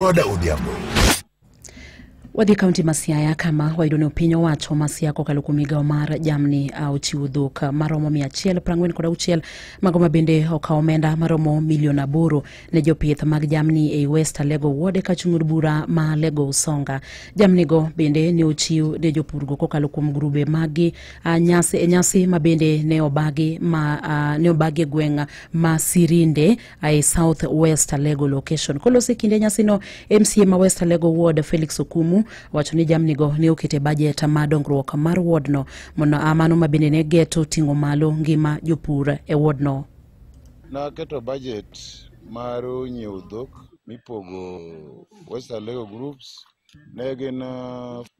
Oda Odhiambo. Wadhi kaunti ma Siaya kama wayudo piny owacho ma Siaya kokalo kuom migawo mar jamni chiwo dhok maromo 146 mago ma bende okawo omenda maromo milion 8 ne jopith mag jamni e West Alego Ward ka chung' bura ma Lego Usonga. Jamni go bende ne ochiw ne jopurgo kokalo kuom grube magi nyasi ma bende ne obagi gweng' ma Sirinde e South West Alego location. Kolose kinde nyasi no, MCA ma West Alego Ward Felix Okumu wacho ni jamni go ne okete budget ma dongruok mar ward no mondo amano ma bende ne geto ting'o malo ngima jopur e ward no. Na keto budget mar nyiewo dhok mipogo West Alego groups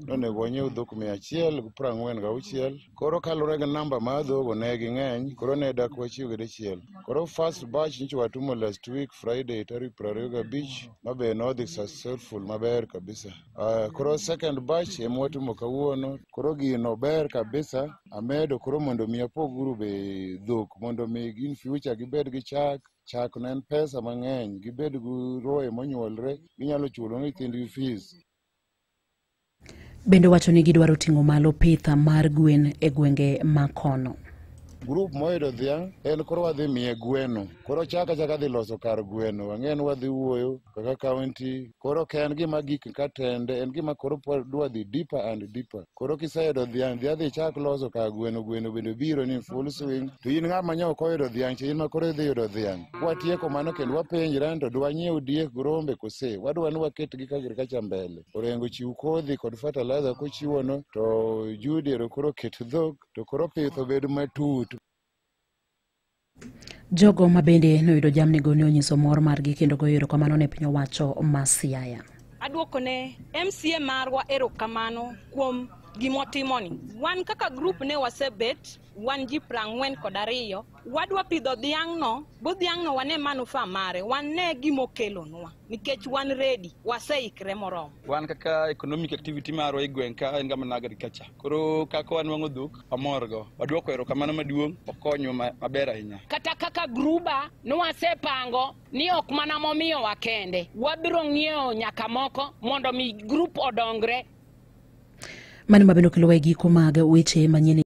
nonego wanyiew dhok 146. Koro kalure gi namba mar dhogo ne ging'eny, koro ne dak wachiw dichiel. Koro first batch nyicho watumo last week Friday tarik 25 mabe nodhi successful maber kabisa. Koro second batch emwatumo kawuono, koro gino ber kabisa. Amedo koro mondo mi apog grube dhok mondo mi in future gibed gi chak na en pesa mang'eny, gibed gi roe monyuolre, ginyalo chulo nyithindgi fees. Bende wacho ni gidwaro ting'o malo pith mar gwen e gwenge makono. Group moyudo dhiang' en koro wadhi miye gweno. Koro chaka dhi loso kar gweno. Wang'en wadhi wuoyo kaka county. Koro en gima gik katende, en gima koro dwa dhi deeper and deeper. Koro kiseyudo dhiang' dhi chak loso kar gweno bende biro ni full swing. To in ng'ama nyo koyudo dhiang' to in ma koro idhi yudo dhiang'. Watieko mano kendo wapenjre to dwa nyiew diek grombe kose. Wadwa ni waketgi ka agriculture mbele. Orengo chiw kodhi kod fertilizer kochiwono to judiero koro ket dhok to koro pith obed matut. Jogo ma bende noyudo jamni go ne onyiso mor margi kendo goyo erokamano ne piny owacho ma Siaya. Adwoko ne MCA marwa erokamano kuom gimotimoni. Wan kaka group ne wasebet, wan ji 42 wadwa pidho dhiang' no, bo dhiang' no wane manufaa mare, wan ne gimokelonwa nikech wan ready, waseikre moromo. Wan kaka economic activity marwa e gweng' ka en gama agriculture. Koro kaka wanwang'o dhok amorgo, wadwoko erokamano maduong' okonyo maber ahinya. Kata kaka gruba nwasepango ni ok mana momiyo wakende, wabiro ng'iewo nyaka moko mondo mi group odongre. Mani mabendo kelo giko mag weche manyien.